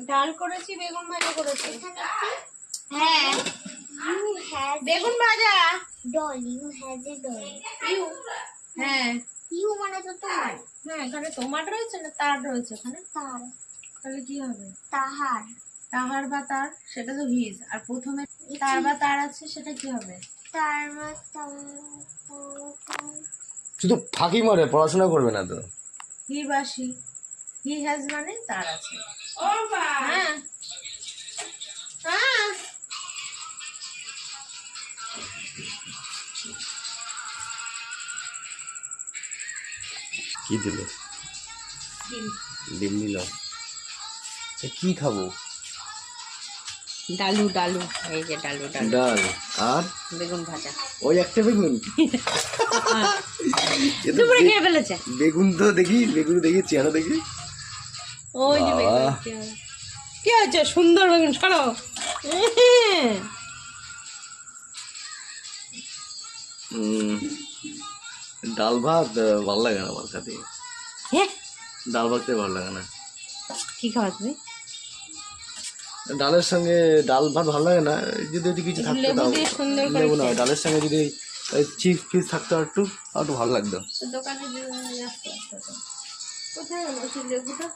ডাল করেছি, বেগুন ভাজা করেছি। হ্যাঁ বেগুন ভাজা। Doll, you has a doll. You, হ্যাঁ ইউ মানে তো তোমার। হ্যাঁ, এখানে তোমার রয়েছে না তার রয়েছে এখানে? তার। তাহলে কি হবে? তাহার। তাহার বা তার, সেটা তো হিজ। আর প্রথমে তার বা তার আছে, সেটা কি হবে? তার বা শুধু ফাঁকি মারে, পড়াশোনা করবে না তো। হি বা সি, হি হ্যাজ মানে তার আছে। হ্যাঁ হ্যাঁ, কি দিল? ডিম। ডিম দিল। কি খাবো? ডালু ডালু, এই যে ডালু ডালু, ডাল আর বেগুন ভাজা। ওই একটা বেগুন। দুপুরে খেয়ে ফেলেছে। বেগুন তো দেখি, বেগুন দেখি, চেহারা দেখি। ওই যে বেগুন। বাহ। কি হয়েছে? সুন্দর বেগুন, সরো। ডাল ভাত ভালো লাগে না আমার সাথে। হ্যাঁ, ডাল ভাত খেতে ভালো লাগে না। কি খাওয়া তুমি? ডালের সঙ্গে ডাল ভাত ভালো লাগে না, যদি কিছু থাকতো লেবু তাও। দিয়ে সুন্দর করে লেবু না, খেয়ে। ডালের সঙ্গে যদি চিপস ফিস থাকতো আর একটু ভালো লাগতো। তো দোকানে যাচ্ছে। কোথায় গেল সেই লেবুটা?